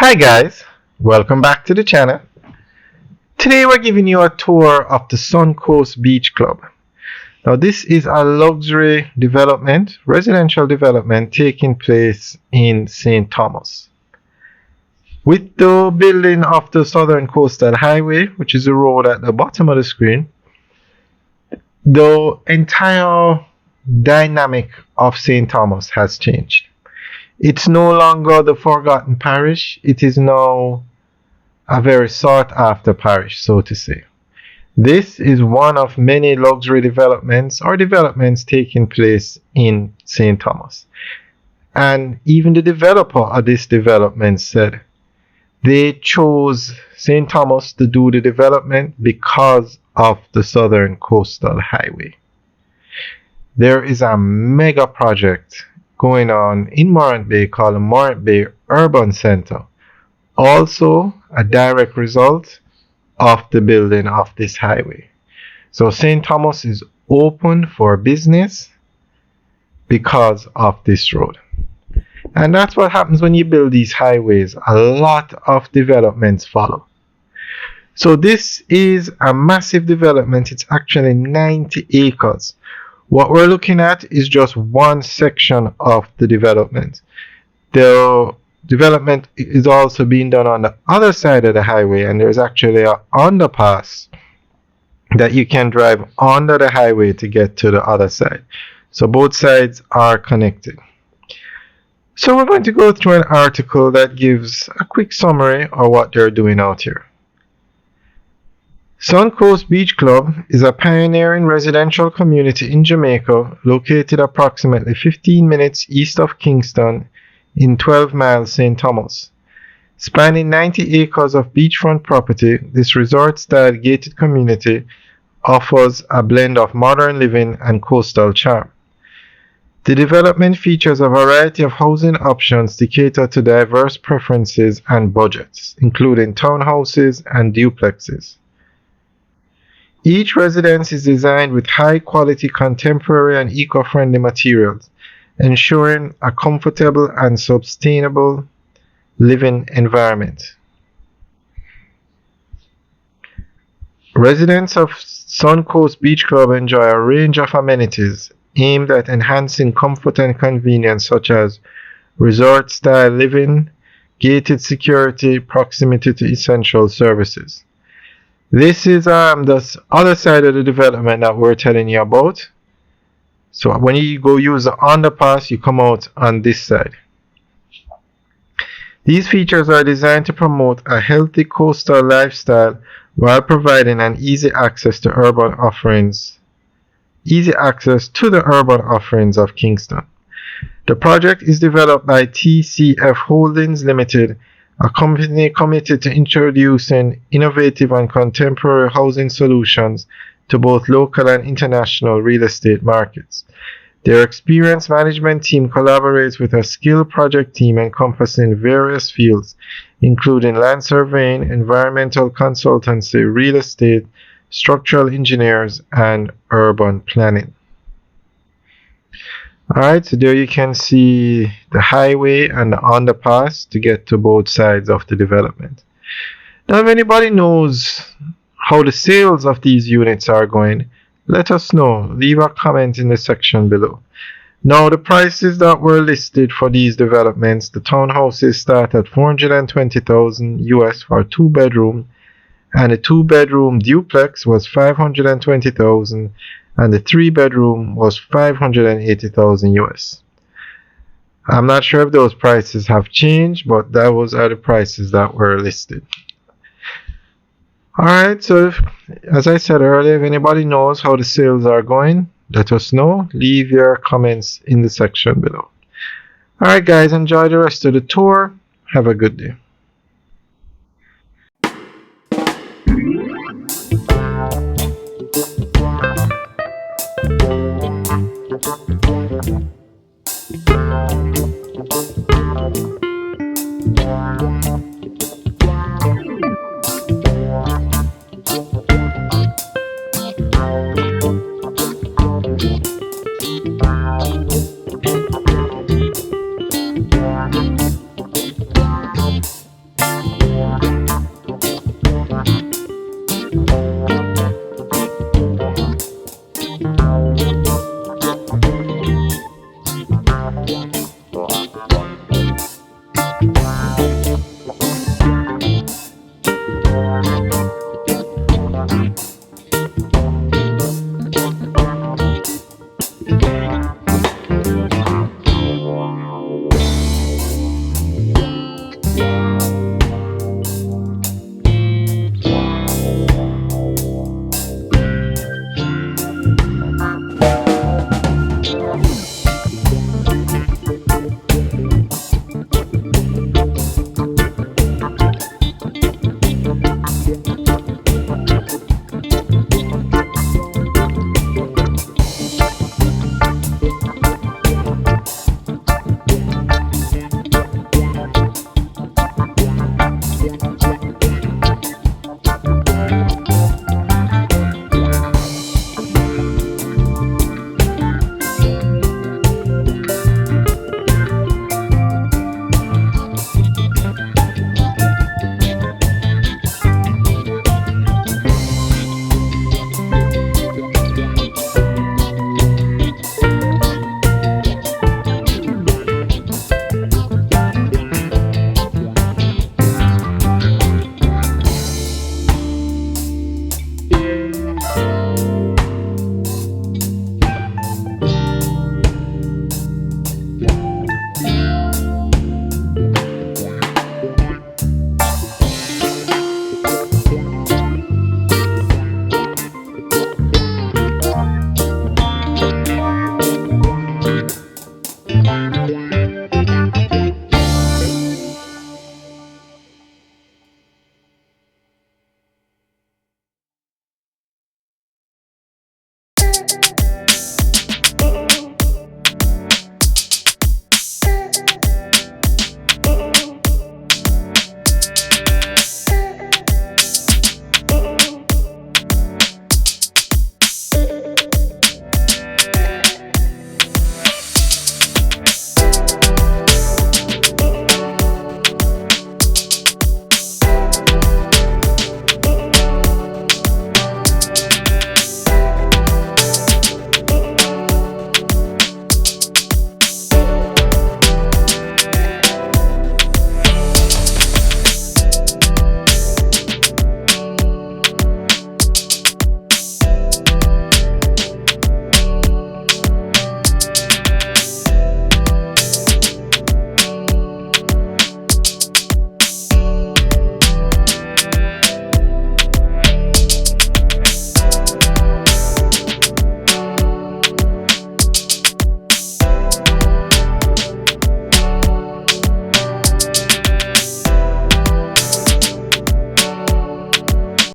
Hi guys, welcome back to the channel. Today we're giving you a tour of the Suncoast Beach Club. Now this is a luxury development, residential development taking place in St. Thomas. With the building of the Southern Coastal Highway, which is the road at the bottom of the screen, the entire dynamic of St. Thomas has changed. It's no longer the forgotten parish, it is now a very sought after parish, so to say. This is one of many luxury developments or developments taking place in St. Thomas. And even the developer of this development said they chose St. Thomas to do the development because of the Southern Coastal Highway. There is a mega project going on in Morant Bay called the Morant Bay Urban Center. Also a direct result of the building of this highway. So St. Thomas is open for business because of this road. And that's what happens when you build these highways. A lot of developments follow. So this is a massive development. It's actually 90 acres. What we're looking at is just one section of the development. The development is also being done on the other side of the highway, and there's actually an underpass that you can drive under the highway to get to the other side. So both sides are connected. So we're going to go through an article that gives a quick summary of what they're doing out here. Suncoast Beach Club is a pioneering residential community in Jamaica located approximately 15 minutes east of Kingston in 12 miles St. Thomas. Spanning 90 acres of beachfront property, this resort-style gated community offers a blend of modern living and coastal charm. The development features a variety of housing options to cater to diverse preferences and budgets, including townhouses and duplexes. Each residence is designed with high-quality contemporary and eco-friendly materials, ensuring a comfortable and sustainable living environment. Residents of Suncoast Beach Club enjoy a range of amenities aimed at enhancing comfort and convenience, such as resort-style living, gated security, proximity to essential services. This is the other side of the development that we're telling you about. So when you go use the underpass, you come out on this side. These features are designed to promote a healthy coastal lifestyle while providing an easy access to the urban offerings of Kingston. The project is developed by TCF Holdings Limited, a company committed to introducing innovative and contemporary housing solutions to both local and international real estate markets. Their experienced management team collaborates with a skilled project team encompassing various fields, including land surveying, environmental consultancy, real estate, structural engineers, and urban planning. Alright, so there you can see the highway and the underpass to get to both sides of the development. Now, if anybody knows how the sales of these units are going, let us know. Leave a comment in the section below. Now, the prices that were listed for these developments, the townhouses start at $420,000 US for a 2-bedroom, and a 2-bedroom duplex was $520,000, and the 3-bedroom was $580,000 US. I'm not sure if those prices have changed, but those are the prices that were listed. Alright, so as I said earlier, if anybody knows how the sales are going, let us know. Leave your comments in the section below. Alright guys, enjoy the rest of the tour. Have a good day.